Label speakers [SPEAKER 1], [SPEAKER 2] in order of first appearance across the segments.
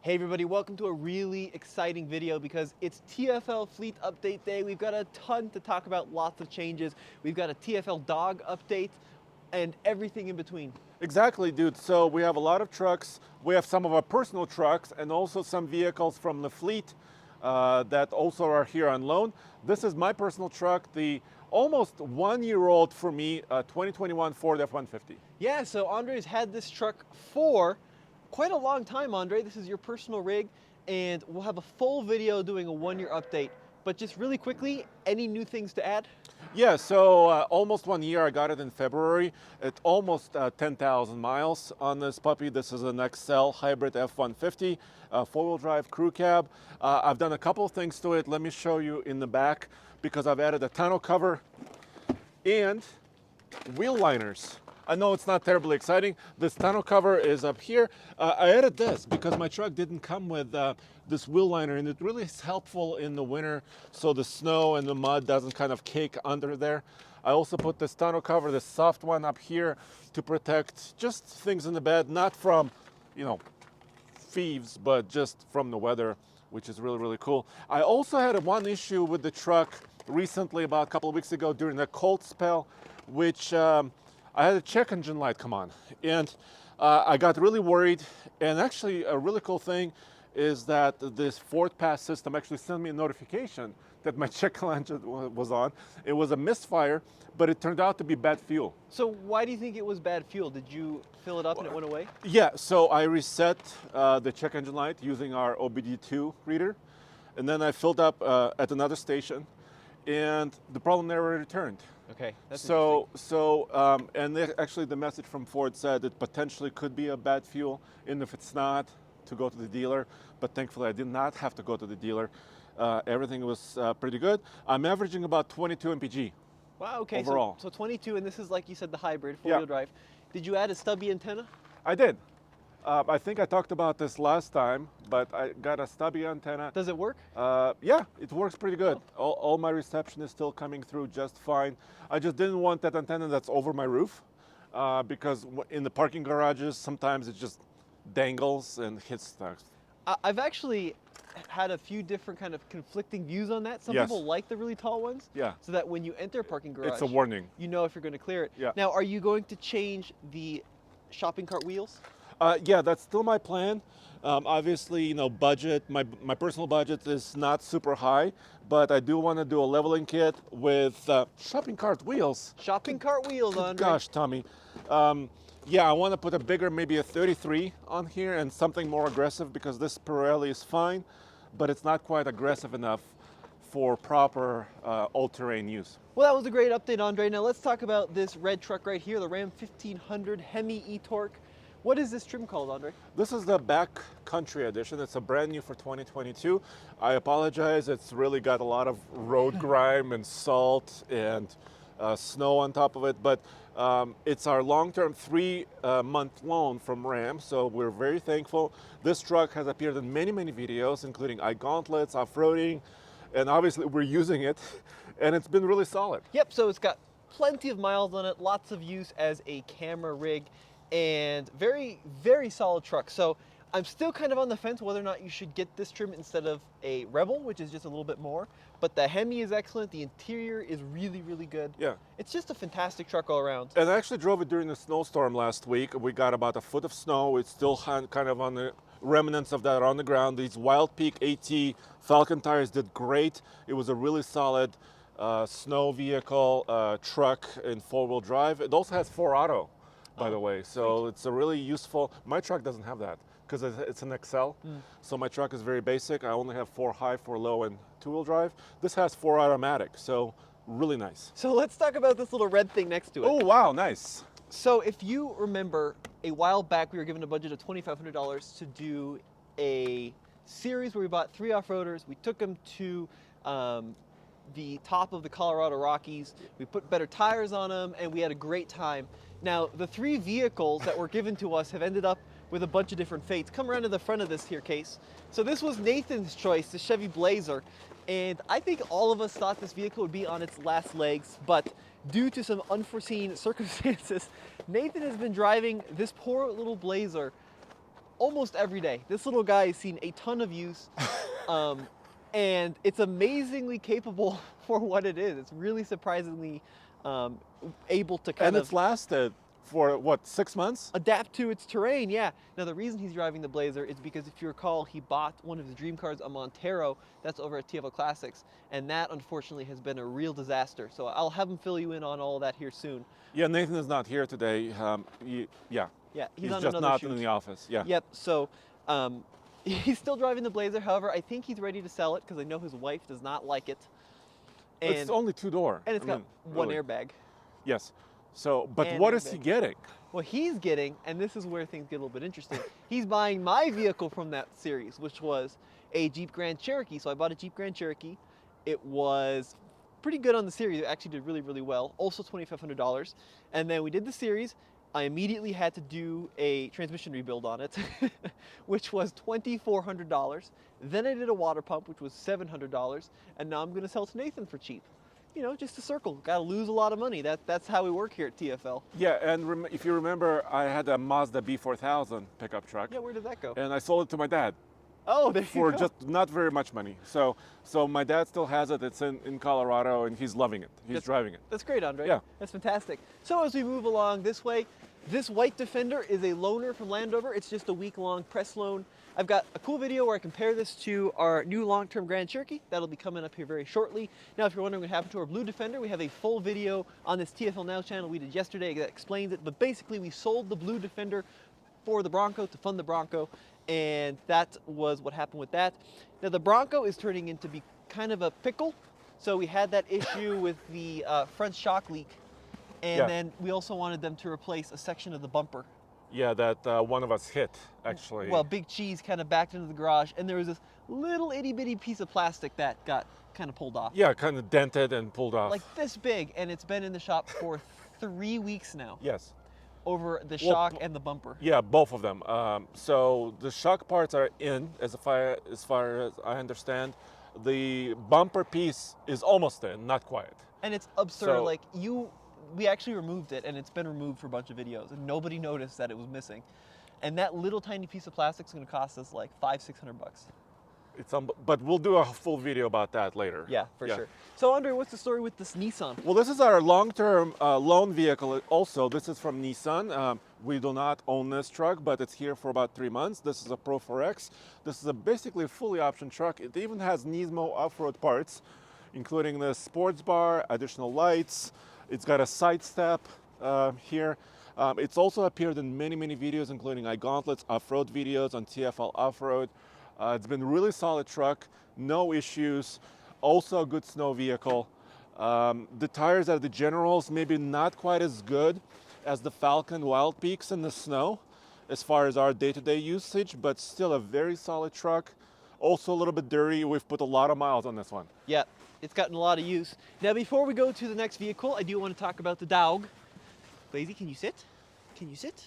[SPEAKER 1] Hey everybody, welcome to a really exciting video because it's TFL Fleet Update Day. We've got a ton to talk about, lots of changes. We've got a TFL Dog update and everything in between.
[SPEAKER 2] Exactly, dude. So we have a lot of trucks. We have some of our personal trucks and also some vehicles from the fleet that also are here on loan. This is my personal truck, the almost 1 year old for me, 2021 Ford F-150.
[SPEAKER 1] Yeah, so Andre's had this truck for quite a long time, Andre. This is your personal rig, and we'll have a full video doing a 1 year update. But just really quickly, any new things to add?
[SPEAKER 2] Yeah, so almost 1 year. I got it in February. It's almost 10,000 miles on this puppy. This is an XL hybrid F-150, four-wheel drive crew cab. I've done a couple of things to it. Let me show you in the back because I've added a tonneau cover and wheel liners. I know it's not terribly exciting. This tonneau cover is up here. I added this because my truck didn't come with this wheel liner, and it really is helpful in the winter so the snow and the mud doesn't kind of cake under there. I also put this tonneau cover, this soft one up here, to protect just things in the bed, not from, thieves, but just from the weather, which is really, really cool. I also had one issue with the truck recently, about a couple of weeks ago during the cold spell, which I had a check engine light come on, and I got really worried. And actually, a really cool thing is that this Ford Pass system actually sent me a notification that my check engine was on. It was a misfire, but it turned out to be bad fuel.
[SPEAKER 1] So why do you think it was bad fuel? Did you fill it up and it went away?
[SPEAKER 2] Yeah, so I reset the check engine light using our OBD2 reader, and then I filled up at another station, and the problem never returned.
[SPEAKER 1] Okay, that's
[SPEAKER 2] and actually the message from Ford said it potentially could be a bad fuel, and if it's not, to go to the dealer. But thankfully I did not have to go to the dealer. Everything was pretty good. I'm averaging about 22 mpg.
[SPEAKER 1] Wow, okay,
[SPEAKER 2] overall.
[SPEAKER 1] So 22, and this is, like you said, the hybrid, four-wheel drive. Did you add a stubby antenna?
[SPEAKER 2] I did. I think I talked about this last time, but I got a stubby antenna.
[SPEAKER 1] Does it work?
[SPEAKER 2] Yeah, it works pretty good. All my reception is still coming through just fine. I just didn't want that antenna that's over my roof because in the parking garages, sometimes it just dangles and hits stuff.
[SPEAKER 1] I've actually had a few different kind of conflicting views on that. Some people like the really tall ones.
[SPEAKER 2] Yeah.
[SPEAKER 1] So that when you enter a parking garage,
[SPEAKER 2] it's a warning.
[SPEAKER 1] You know if you're going to clear it.
[SPEAKER 2] Yeah.
[SPEAKER 1] Now, are you going to change the shopping cart wheels?
[SPEAKER 2] Yeah, that's still my plan. Obviously, budget, my personal budget is not super high, but I do want to do a leveling kit with shopping cart wheels.
[SPEAKER 1] Shopping cart wheels, Andre.
[SPEAKER 2] Gosh, Tommy. Yeah, I want to put a bigger, maybe a 33 on here and something more aggressive because this Pirelli is fine, but it's not quite aggressive enough for proper all-terrain use.
[SPEAKER 1] Well, that was a great update, Andre. Now let's talk about this red truck right here, the Ram 1500 Hemi e-Torque. What is this trim called, Andre?
[SPEAKER 2] This is the Back Country Edition. It's a brand new for 2022. I apologize, it's really got a lot of road grime and salt and snow on top of it, but it's our long-term 3-month loan from Ram, so we're very thankful. This truck has appeared in many, many videos, including iGauntlets, off-roading, and obviously we're using it, and it's been really solid.
[SPEAKER 1] Yep, so it's got plenty of miles on it, lots of use as a camera rig, and very, very solid truck. So I'm still kind of on the fence whether or not you should get this trim instead of a Rebel, which is just a little bit more. But the Hemi is excellent. The interior is really, really good.
[SPEAKER 2] Yeah.
[SPEAKER 1] It's just a fantastic truck all around.
[SPEAKER 2] And I actually drove it during the snowstorm last week. We got about a foot of snow. It's still kind of on the remnants of that on the ground. These Wild Peak AT Falcon tires did great. It was a really solid snow vehicle, truck in four-wheel drive. It also has 4-auto. By the way, so it's a really useful. My truck doesn't have that because it's an XL, so my truck is very basic. I only have 4 high, 4 low, and 2-wheel drive. This has 4 automatic, so really nice.
[SPEAKER 1] So let's talk about this little red thing next to it.
[SPEAKER 2] Oh wow, nice.
[SPEAKER 1] So if you remember, a while back we were given a budget of $2,500 to do a series where we bought 3 off-roaders. We took them to the top of the Colorado Rockies. We put better tires on them, and we had a great time. Now, the 3 vehicles that were given to us have ended up with a bunch of different fates. Come around to the front of this here case. So this was Nathan's choice, the Chevy Blazer. And I think all of us thought this vehicle would be on its last legs, but due to some unforeseen circumstances, Nathan has been driving this poor little Blazer almost every day. This little guy has seen a ton of use, and it's amazingly capable for what it is. It's really surprisingly able to kind
[SPEAKER 2] And
[SPEAKER 1] of
[SPEAKER 2] it's lasted for what, 6 months?
[SPEAKER 1] adapt to its terrain. Yeah. Now the reason he's driving the Blazer is because if you recall, he bought one of his dream cars, a Montero, that's over at TFL Classics, and that unfortunately has been a real disaster. So I'll have him fill you in on all of that here soon.
[SPEAKER 2] Yeah, Nathan is not here today. Yeah,
[SPEAKER 1] Yeah,
[SPEAKER 2] he's
[SPEAKER 1] on
[SPEAKER 2] just
[SPEAKER 1] another
[SPEAKER 2] not
[SPEAKER 1] shoot.
[SPEAKER 2] in the office. Yeah.
[SPEAKER 1] Yep. So he's still driving the Blazer. However, I think he's ready to sell it because I know his wife does not like it. And
[SPEAKER 2] It's only two-door.
[SPEAKER 1] and it's
[SPEAKER 2] I
[SPEAKER 1] got
[SPEAKER 2] mean,
[SPEAKER 1] one
[SPEAKER 2] really.
[SPEAKER 1] airbag.
[SPEAKER 2] Yes. So, but
[SPEAKER 1] And
[SPEAKER 2] what is he
[SPEAKER 1] airbag.
[SPEAKER 2] getting?
[SPEAKER 1] What he's getting, and this is where things get a little bit interesting, he's buying my vehicle from that series, which was a Jeep Grand Cherokee. So I bought a Jeep Grand Cherokee. It was pretty good on the series. It actually did really, really well. Also $2,500. And then we did the series. I immediately had to do a transmission rebuild on it, which was $2,400. Then I did a water pump, which was $700. And now I'm going to sell to Nathan for cheap. You know, just a circle. Got to lose a lot of money. That's how we work here at TFL.
[SPEAKER 2] Yeah, and if you remember, I had a Mazda B4000 pickup truck,
[SPEAKER 1] Yeah, where did that go?
[SPEAKER 2] and I sold it to my dad
[SPEAKER 1] Oh, there you
[SPEAKER 2] for
[SPEAKER 1] go.
[SPEAKER 2] just not very much money. So my dad still has it. It's in Colorado, and he's loving it. He's driving it.
[SPEAKER 1] That's great, Andre.
[SPEAKER 2] Yeah.
[SPEAKER 1] That's fantastic. So as we move along this way, this white Defender is a loaner from Landover. It's just a week-long press loan. I've got a cool video where I compare this to our new long-term Grand Cherokee. That'll be coming up here very shortly. Now, if you're wondering what happened to our blue Defender, we have a full video on this TFL Now channel we did yesterday that explains it. But basically, we sold the blue Defender for the Bronco to fund the Bronco, and that was what happened with that. Now, the Bronco is turning into be kind of a pickle. So we had that issue with the front shock leak, and
[SPEAKER 2] Yeah.
[SPEAKER 1] then we also wanted them to replace a section of the bumper.
[SPEAKER 2] Yeah, that one of us hit, actually.
[SPEAKER 1] Well, Big Cheese kind of backed into the garage, and there was this little itty-bitty piece of plastic that got kind of pulled off.
[SPEAKER 2] Yeah, kind of dented and pulled off.
[SPEAKER 1] Like this big, and it's been in the shop for 3 weeks now
[SPEAKER 2] Yes.
[SPEAKER 1] over the
[SPEAKER 2] Well,
[SPEAKER 1] shock and the bumper.
[SPEAKER 2] Yeah, both of them. So the shock parts are in, as far as I understand. The bumper piece is almost in, not quite.
[SPEAKER 1] And it's absurd.
[SPEAKER 2] So-
[SPEAKER 1] Like we actually removed it, and it's been removed for a bunch of videos, and nobody noticed that it was missing. And that little tiny piece of plastic is going to cost us like $500-600.
[SPEAKER 2] But we'll do a full video about that later.
[SPEAKER 1] Yeah, for sure. So Andre, what's the story with this Nissan?
[SPEAKER 2] Well, this is our long-term loan vehicle also. This is from Nissan. We do not own this truck, but it's here for about 3 months. This is a Pro 4X. This is basically a fully optioned truck. It even has Nismo off-road parts, including the sports bar, additional lights. It's got a side step here. It's also appeared in many, many videos, including iGauntlet's off-road videos on TFL Off-Road. It's been a really solid truck, no issues. Also a good snow vehicle. The tires are the Generals, maybe not quite as good as the Falcon Wild Peaks in the snow as far as our day-to-day usage, but still a very solid truck. Also a little bit dirty. We've put a lot of miles on this one.
[SPEAKER 1] Yeah, it's gotten a lot of use. Now, before we go to the next vehicle, I do want to talk about the dog. Blazy, can you sit? Can you sit?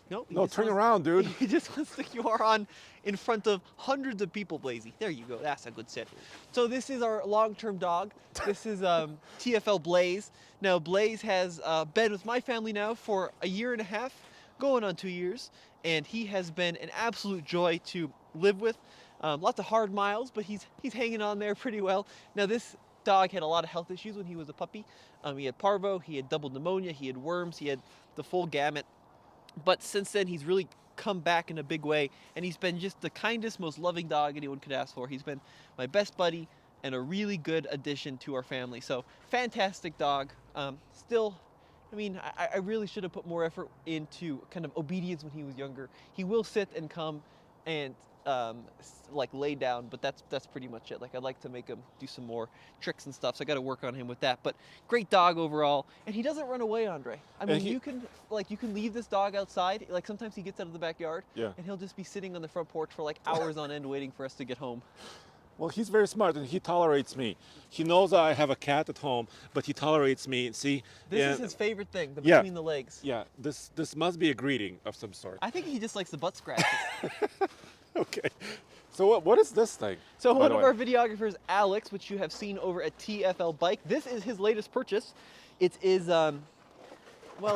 [SPEAKER 1] No, he
[SPEAKER 2] No,
[SPEAKER 1] just
[SPEAKER 2] turn
[SPEAKER 1] wants-
[SPEAKER 2] around, dude.
[SPEAKER 1] He just wants to you are on in front of hundreds of people, Blazy. There you go. That's a good sit. So this is our long-term dog. This is TFL Blaze. Now, Blaze has been with my family now for 1.5 years, going on 2 years, and he has been an absolute joy to live with. Lots of hard miles, but he's hanging on there pretty well. Now, this dog had a lot of health issues when he was a puppy. He had parvo, he had double pneumonia, he had worms, he had the full gamut. But since then, he's really come back in a big way, and he's been just the kindest, most loving dog anyone could ask for. He's been my best buddy and a really good addition to our family. So, fantastic dog. Still, I mean, I really should have put more effort into kind of obedience when he was younger. He will sit and come and like lay down, but that's pretty much it. Like, I'd like to make him do some more tricks and stuff, so I got to work on him with that. But great dog overall, and he doesn't run away, Andre. I mean, you can leave this dog outside. Like, sometimes he gets out of the backyard,
[SPEAKER 2] Yeah.
[SPEAKER 1] and he'll just be sitting on the front porch for like hours on end waiting for us to get home.
[SPEAKER 2] Well, he's very smart and he tolerates me. He knows I have a cat at home, but he tolerates me. See?
[SPEAKER 1] This is his favorite thing, the
[SPEAKER 2] Yeah.
[SPEAKER 1] between the legs.
[SPEAKER 2] Yeah, this must be a greeting of some sort.
[SPEAKER 1] I think he just likes the butt scratches.
[SPEAKER 2] Okay. So what is this thing?
[SPEAKER 1] So
[SPEAKER 2] by
[SPEAKER 1] one
[SPEAKER 2] the
[SPEAKER 1] of
[SPEAKER 2] way?
[SPEAKER 1] our videographers, Alex, which you have seen over at TFL Bike, this is his latest purchase. It is, well,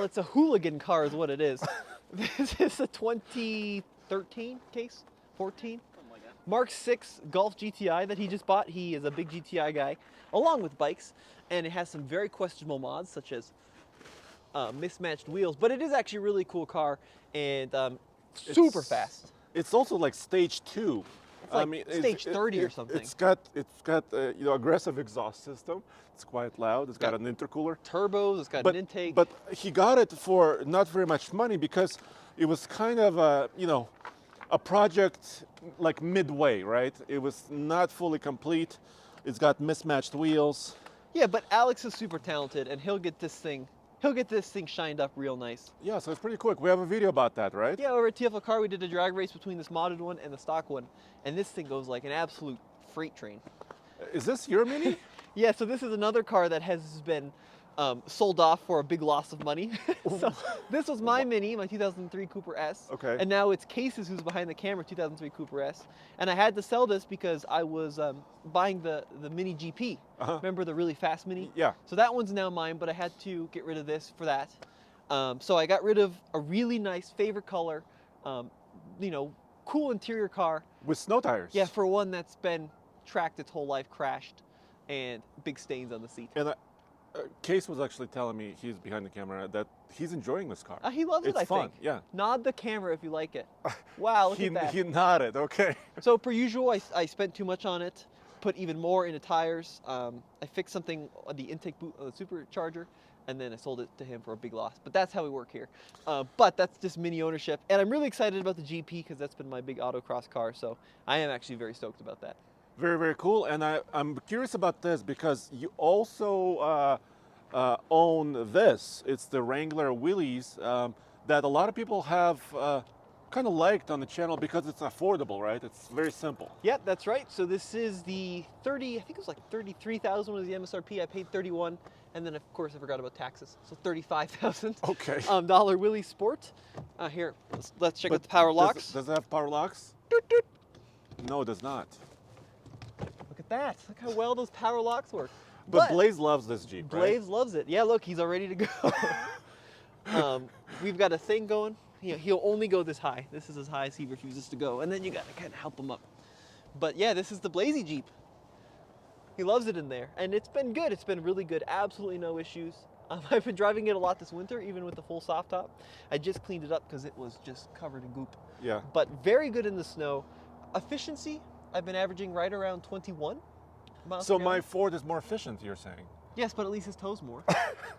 [SPEAKER 1] it's a hooligan car is what it is. This is a 2013 13 case, 14.
[SPEAKER 3] Something like that.
[SPEAKER 1] Mark 6 Golf GTI that he just bought. He is a big GTI guy, along with bikes, and it has some very questionable mods, such as mismatched wheels. But it is actually a really cool car, and super fast.
[SPEAKER 2] It's also like stage 2.
[SPEAKER 1] It's like stage 30 or something.
[SPEAKER 2] It's got aggressive exhaust system. It's quite loud. It's got an intercooler.
[SPEAKER 1] Turbos. It's got an intake.
[SPEAKER 2] But he got it for not very much money because it was kind of a project like midway, right? It was not fully complete. It's got mismatched wheels.
[SPEAKER 1] Yeah, but Alex is super talented, and he'll get this thing shined up real nice.
[SPEAKER 2] Yeah, so it's pretty quick. We have a video about that, right?
[SPEAKER 1] Yeah, over at TFL Car, we did a drag race between this modded one and the stock one, and this thing goes like an absolute freight train.
[SPEAKER 2] Is this your Mini?
[SPEAKER 1] Yeah, so this is another car that has been sold off for a big loss of money. So this was my Mini, my 2003 Cooper S.
[SPEAKER 2] Okay.
[SPEAKER 1] And now it's Case's who's behind the camera, 2003 Cooper S. And I had to sell this because I was buying the Mini GP. Remember the really fast Mini?
[SPEAKER 2] Yeah.
[SPEAKER 1] So that one's now mine, but I had to get rid of this for that. So I got rid of a really nice favorite color, cool interior car.
[SPEAKER 2] With snow tires.
[SPEAKER 1] Yeah, for one that's been tracked its whole life, crashed, and big stains on the seat.
[SPEAKER 2] And Case was actually telling me, he's behind the camera, that he's enjoying this car.
[SPEAKER 1] He loves it, I
[SPEAKER 2] fun.
[SPEAKER 1] think.
[SPEAKER 2] Yeah.
[SPEAKER 1] Nod the camera if you like it. Wow, look at that.
[SPEAKER 2] He nodded, okay.
[SPEAKER 1] So per usual, I spent too much on it, put even more into tires. I fixed something on the intake boot on the supercharger, and then I sold it to him for a big loss. But that's how we work here. But that's just Mini ownership. And I'm really excited about the GP because that's been my big autocross car. So I am actually very stoked about that.
[SPEAKER 2] Very, very cool. And I'm curious about this because you also own this. It's the Wrangler wheelies that a lot of people have kind of liked on the channel because it's affordable, right? It's very simple.
[SPEAKER 1] Yeah, that's right. So this is the 30, I think it was like 33,000 was the MSRP. I paid 31, and then of course I forgot about taxes. So 35,000.
[SPEAKER 2] Okay.
[SPEAKER 1] Dollar Willie Sport. Here, let's check out the power locks.
[SPEAKER 2] Does it have power locks?
[SPEAKER 1] Doot, doot.
[SPEAKER 2] No, it does not.
[SPEAKER 1] Look at that. Look how well those power locks work.
[SPEAKER 2] But Blaze loves this Jeep, right?
[SPEAKER 1] Blaze loves it. Yeah, look, he's all ready to go. We've got a thing going. He'll only go this high. This is as high as he refuses to go. And then you got to kind of help him up. But yeah, this is the Blazy Jeep. He loves it in there. And it's been good. It's been really good. Absolutely no issues. I've been driving it a lot this winter, even with the full soft top. I just cleaned it up because it was just covered in goop.
[SPEAKER 2] Yeah.
[SPEAKER 1] But very good in the snow. Efficiency, I've been averaging right around 21 miles
[SPEAKER 2] So
[SPEAKER 1] per
[SPEAKER 2] my
[SPEAKER 1] gallon.
[SPEAKER 2] Ford is more efficient, you're saying?
[SPEAKER 1] Yes, but at least his tow's more.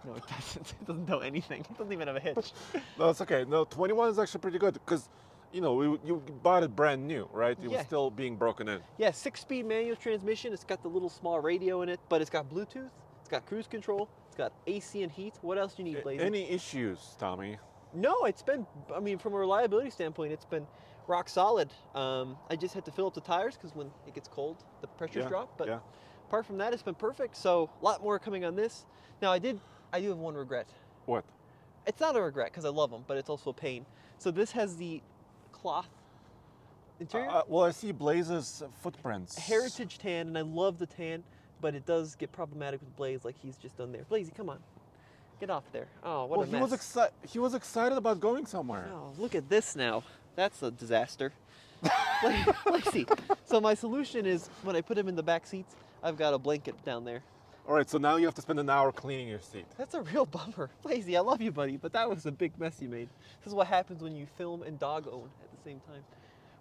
[SPEAKER 1] No, it doesn't. It doesn't tow anything. It doesn't even have a hitch.
[SPEAKER 2] No, it's okay. No, 21 is actually pretty good because, you bought it brand new, right? It was
[SPEAKER 1] Yeah.
[SPEAKER 2] still being broken in.
[SPEAKER 1] Yeah, 6-speed manual transmission. It's got the little small radio in it, but it's got Bluetooth. It's got cruise control. It's got AC and heat. What else do you need, Blaze?
[SPEAKER 2] Any issues, Tommy?
[SPEAKER 1] No, it's been, from a reliability standpoint, it's been rock solid. I just had to fill up the tires because when it gets cold, the pressures drop. But apart from that, it's been perfect. So a lot more coming on this. Now, I do have one regret.
[SPEAKER 2] What?
[SPEAKER 1] It's not a regret because I love them, but it's also a pain. So this has the cloth interior.
[SPEAKER 2] Well, I see Blaze's footprints.
[SPEAKER 1] Heritage tan, and I love the tan, but it does get problematic with Blaze like he's just done there. Blazy, come on. Get off there. Oh, what a mess.
[SPEAKER 2] He was excited about going somewhere.
[SPEAKER 1] Oh, look at this now. That's a disaster. Lacy. So my solution is when I put him in the back seats, I've got a blanket down there.
[SPEAKER 2] All right, so now you have to spend an hour cleaning your seat.
[SPEAKER 1] That's a real bummer. Lazy, I love you, buddy, but that was a big mess you made. This is what happens when you film and dog own at the same time.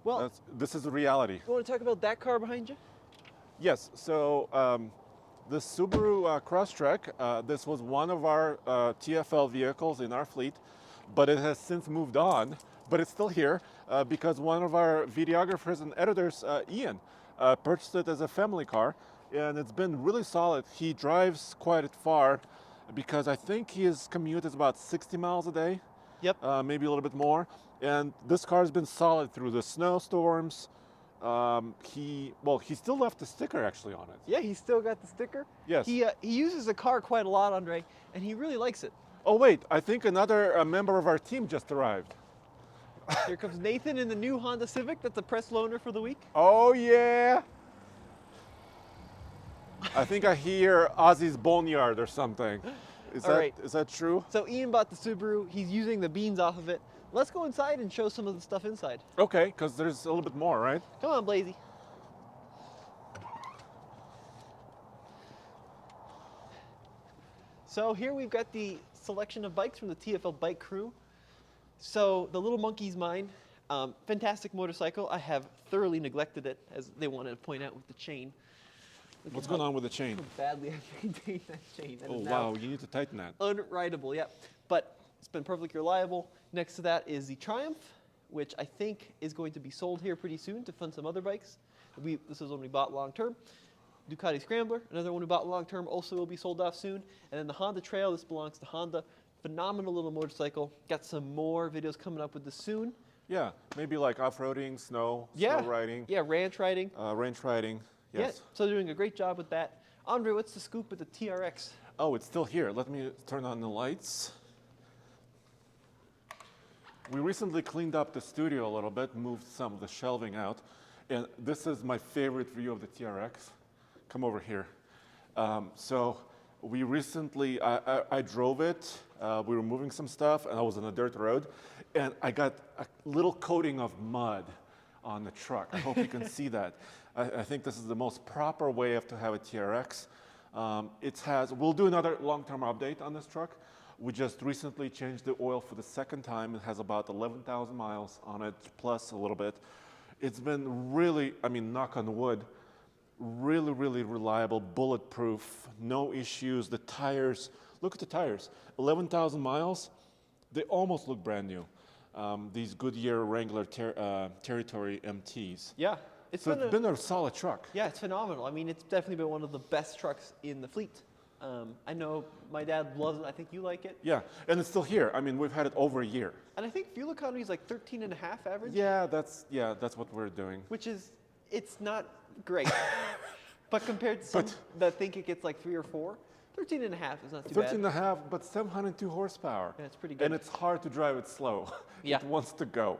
[SPEAKER 1] Well,
[SPEAKER 2] this is the reality.
[SPEAKER 1] you want to talk about that car behind you?
[SPEAKER 2] Yes, so the Subaru Crosstrek, this was one of our TFL vehicles in our fleet, but it has since moved on, but it's still here because one of our videographers and editors, Ian, purchased it as a family car, and it's been really solid. He drives quite far because I think his commute is about 60 miles a day.
[SPEAKER 1] Yep.
[SPEAKER 2] Maybe a little bit more. And this car has been solid through the snowstorms. He still left the sticker actually on it.
[SPEAKER 1] Yeah, he's still got the sticker.
[SPEAKER 2] Yes.
[SPEAKER 1] He uses the car quite a lot, Andre, and he really likes it.
[SPEAKER 2] Oh wait, I think another member of our team just arrived.
[SPEAKER 1] Here comes Nathan in the new Honda Civic. That's a press loaner for the week.
[SPEAKER 2] Oh yeah. I think I hear Ozzy's Boneyard or something. Is that true?
[SPEAKER 1] So Ian bought the Subaru. He's using the beans off of it. Let's go inside and show some of the stuff inside.
[SPEAKER 2] Okay, because there's a little bit more, right?
[SPEAKER 1] Come on, Blazy. So here we've got the selection of bikes from the TFL bike crew. So the Little Monkey's mine. Fantastic motorcycle. I have thoroughly neglected it, as they wanted to point out with the chain.
[SPEAKER 2] What's going on with the chain?
[SPEAKER 1] How badly I've maintained that chain. That
[SPEAKER 2] Oh,
[SPEAKER 1] is now
[SPEAKER 2] wow, you need to tighten that.
[SPEAKER 1] unrideable, yeah. But it's been perfectly reliable. Next to that is the Triumph, which I think is going to be sold here pretty soon to fund some other bikes. This is one we bought long term. Ducati Scrambler, another one we bought long term, also will be sold off soon. And then the Honda Trail, this belongs to Honda. Phenomenal little motorcycle. Got some more videos coming up with this soon.
[SPEAKER 2] Yeah, maybe like off-roading, snow riding.
[SPEAKER 1] Yeah, ranch riding.
[SPEAKER 2] Range riding, yes.
[SPEAKER 1] Yeah, so they're doing a great job with that. Andre, what's the scoop with the TRX?
[SPEAKER 2] Oh, it's still here. Let me turn on the lights. We recently cleaned up the studio a little bit, moved some of the shelving out, and this is my favorite view of the TRX. Come over here. So we recently, I drove it, we were moving some stuff, and I was on a dirt road, and I got a little coating of mud on the truck. I hope you can see that. I think this is the most proper way to have a TRX. We'll do another long-term update on this truck. We just recently changed the oil for the second time. It has about 11,000 miles on it, plus a little bit. It's been really, I mean, knock on wood, really, really reliable, bulletproof, no issues. The tires, look at the tires, 11,000 miles, they almost look brand new. These Goodyear Wrangler Territory MTs.
[SPEAKER 1] Yeah.
[SPEAKER 2] It's been a solid truck.
[SPEAKER 1] Yeah, it's phenomenal. I mean, it's definitely been one of the best trucks in the fleet. I know my dad loves it. I think you like it.
[SPEAKER 2] Yeah, and it's still here. I mean, we've had it over a year.
[SPEAKER 1] And I think fuel economy is like 13.5 average.
[SPEAKER 2] Yeah, that's what we're doing.
[SPEAKER 1] Which is, it's not great. But compared to some that think it gets like 3 or 4, 13.5 is not too
[SPEAKER 2] 13
[SPEAKER 1] bad.
[SPEAKER 2] and a half, but 702 horsepower.
[SPEAKER 1] Yeah, it's pretty good.
[SPEAKER 2] And it's hard to drive it slow.
[SPEAKER 1] Yeah.
[SPEAKER 2] It wants to go.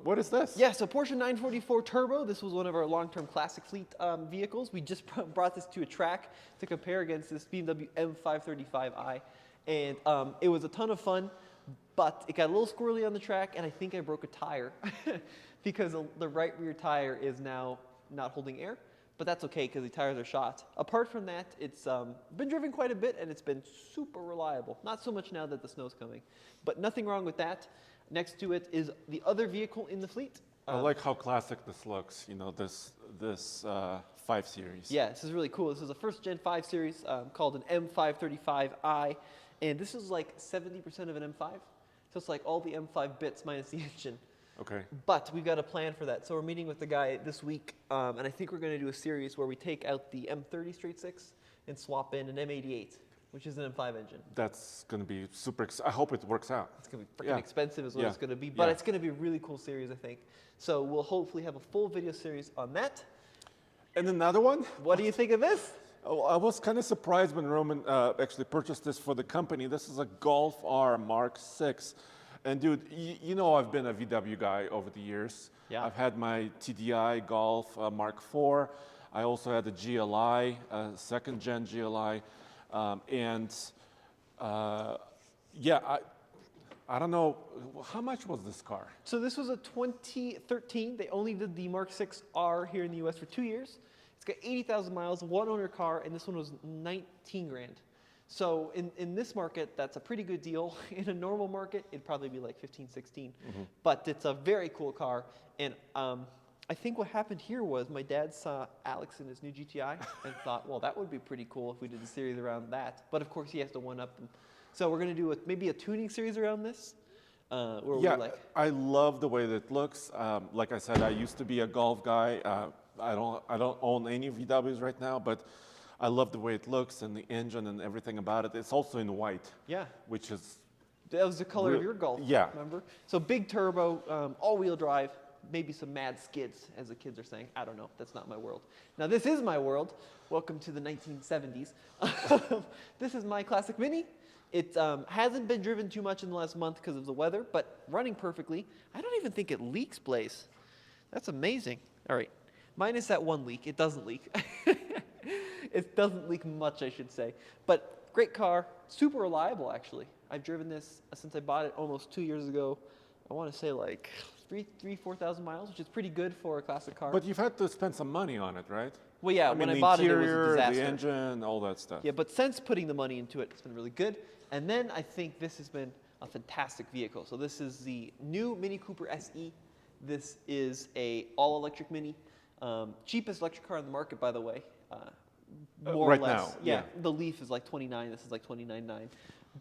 [SPEAKER 2] What is this?
[SPEAKER 1] Yeah, so Porsche 944 Turbo. This was one of our long-term classic fleet vehicles. We just brought this to a track to compare against this BMW M535i. And it was a ton of fun, but it got a little squirrely on the track, and I think I broke a tire because the right rear tire is now not holding air. But that's okay because the tires are shot. Apart from that, it's been driven quite a bit, and it's been super reliable. Not so much now that the snow's coming, but nothing wrong with that. Next to it is the other vehicle in the fleet.
[SPEAKER 2] I like how classic this looks, you know, this 5 Series.
[SPEAKER 1] Yeah, this is really cool. This is a first gen 5 Series called an M535i, and this is like 70% of an M5. So it's like all the M5 bits minus the engine.
[SPEAKER 2] Okay.
[SPEAKER 1] But we've got a plan for that. So we're meeting with the guy this week, and I think we're going to do a series where we take out the M30 straight six and swap in an M88, which is an M5 engine.
[SPEAKER 2] That's going to be super, I hope it works out.
[SPEAKER 1] It's going to be freaking expensive is what it's going to be, but
[SPEAKER 2] Yeah.
[SPEAKER 1] it's going to be a really cool series, I think. So we'll hopefully have a full video series on that.
[SPEAKER 2] And another one?
[SPEAKER 1] What do you think of this?
[SPEAKER 2] Oh, I was kind of surprised when Roman actually purchased this for the company. This is a Golf R Mark 6. And dude, you know I've been a VW guy over the years.
[SPEAKER 1] Yeah.
[SPEAKER 2] I've had my TDI Golf Mark IV. I also had the GLI, second gen GLI. I don't know, how much was this car?
[SPEAKER 1] So this was a 2013. They only did the Mark 6R here in the US for 2 years. It's got 80,000 miles, one owner car, and this one was 19 grand. So in this market, that's a pretty good deal. In a normal market, it'd probably be like 15, 16. Mm-hmm. But it's a very cool car. And I think what happened here was my dad saw Alex in his new GTI and thought, well, that would be pretty cool if we did a series around that. But of course, he has to one-up them. So we're going to do maybe a tuning series around this.
[SPEAKER 2] I love the way that it looks. Like I said, I used to be a Golf guy. I don't own any VWs right now, but I love the way it looks and the engine and everything about it. It's also in white.
[SPEAKER 1] Yeah.
[SPEAKER 2] Which is...
[SPEAKER 1] That was the color of your Golf,
[SPEAKER 2] yeah.
[SPEAKER 1] Remember? So big turbo, all-wheel drive, maybe some mad skids, as the kids are saying. I don't know. That's not my world. Now, this is my world. Welcome to the 1970s. This is my classic Mini. It hasn't been driven too much in the last month because of the weather, but running perfectly. I don't even think it leaks, Blaze. That's amazing. All right. Minus that one leak. It doesn't leak. It doesn't leak much, I should say. But great car. Super reliable, actually. I've driven this since I bought it almost 2 years ago. I want to say like 4,000 miles, which is pretty good for a classic car.
[SPEAKER 2] But you've had to spend some money on it, right?
[SPEAKER 1] Well, yeah,
[SPEAKER 2] I mean,
[SPEAKER 1] when I
[SPEAKER 2] the
[SPEAKER 1] bought
[SPEAKER 2] interior,
[SPEAKER 1] it was a disaster.
[SPEAKER 2] the engine, all that stuff.
[SPEAKER 1] Yeah, but since putting the money into it, it's been really good. And then I think this has been a fantastic vehicle. So this is the new Mini Cooper SE. This is a all-electric Mini. Cheapest electric car on the market, by the way. More
[SPEAKER 2] right
[SPEAKER 1] or less.
[SPEAKER 2] now,
[SPEAKER 1] Yeah,
[SPEAKER 2] yeah.
[SPEAKER 1] the Leaf is like 29. This is like 29.9.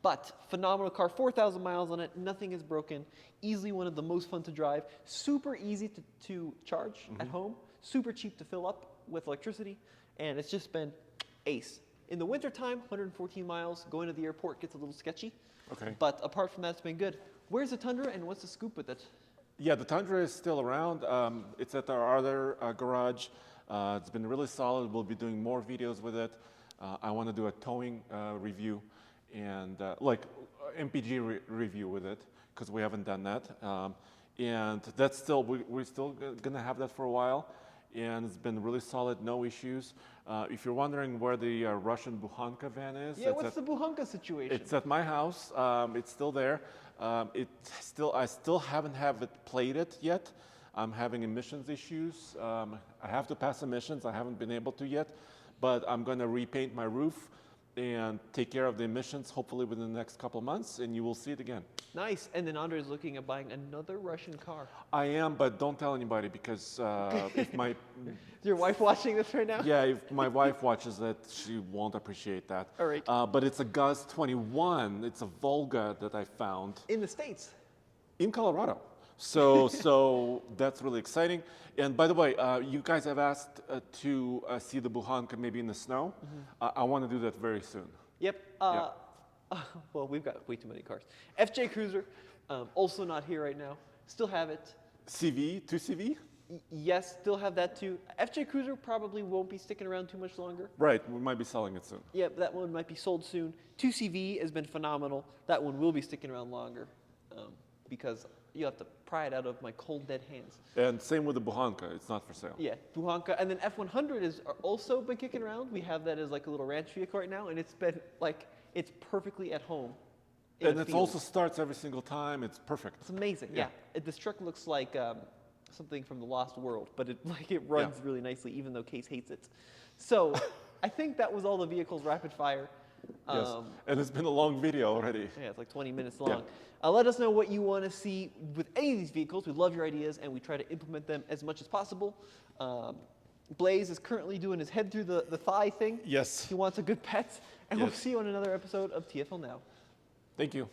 [SPEAKER 1] But phenomenal car, 4,000 miles on it. Nothing is broken. Easily one of the most fun to drive. Super easy to charge at home. Super cheap to fill up with electricity. And it's just been ace. In the wintertime, 114 miles. Going to the airport gets a little sketchy.
[SPEAKER 2] Okay.
[SPEAKER 1] But apart from that, it's been good. Where's the Tundra and what's the scoop with it?
[SPEAKER 2] Yeah, the Tundra is still around. It's at our other garage. It's been really solid. We'll be doing more videos with it. I want to do a towing review and MPG review with it because we haven't done that. And that's still, we're still going to have that for a while. And it's been really solid, no issues. If you're wondering where the Russian Bukhanka van is,
[SPEAKER 1] Yeah, what's the Bukhanka situation?
[SPEAKER 2] it's at my house. It's still there. I still haven't have it plated yet. I'm having emissions issues. I have to pass emissions. I haven't been able to yet, but I'm going to repaint my roof and take care of the emissions hopefully within the next couple of months, and you will see it again.
[SPEAKER 1] Nice. And then Andre is looking at buying another Russian car.
[SPEAKER 2] I am, but don't tell anybody because if my
[SPEAKER 1] Is your wife watching this right now?
[SPEAKER 2] yeah, if my wife watches it, she won't appreciate that.
[SPEAKER 1] All right.
[SPEAKER 2] But it's a Gaz 21. It's a Volga that I found
[SPEAKER 1] In the States.
[SPEAKER 2] in Colorado. So that's really exciting. And by the way, you guys have asked to see the Bukhanka maybe in the snow. I want to do that very soon.
[SPEAKER 1] Yep. Well, we've got way too many cars. FJ Cruiser, also not here right now. Still have it.
[SPEAKER 2] CV, 2CV?
[SPEAKER 1] Yes, still have that too. FJ Cruiser probably won't be sticking around too much longer.
[SPEAKER 2] Right, we might be selling it soon.
[SPEAKER 1] Yeah, that one might be sold soon. 2CV has been phenomenal. That one will be sticking around longer because you have to pry it out of my cold, dead hands.
[SPEAKER 2] And same with the Bukhanka, it's not for sale.
[SPEAKER 1] Yeah, Bukhanka. And then F100 is also been kicking around. We have that as like a little ranch vehicle right now, and it's been like, it's perfectly at home.
[SPEAKER 2] And it also starts every single time, it's perfect.
[SPEAKER 1] It's amazing,
[SPEAKER 2] Yeah.
[SPEAKER 1] This truck looks like something from the Lost World, but it runs really nicely, even though Case hates it. So I think that was all the vehicles rapid fire.
[SPEAKER 2] Yes, and it's been a long video already.
[SPEAKER 1] Yeah, it's like 20 minutes long. Let us know what you want to see with any of these vehicles. We love your ideas, and we try to implement them as much as possible. Blaze is currently doing his head through the thigh thing.
[SPEAKER 2] Yes.
[SPEAKER 1] He wants a good pet. And we'll see you on another episode of TFL Now.
[SPEAKER 2] Thank you.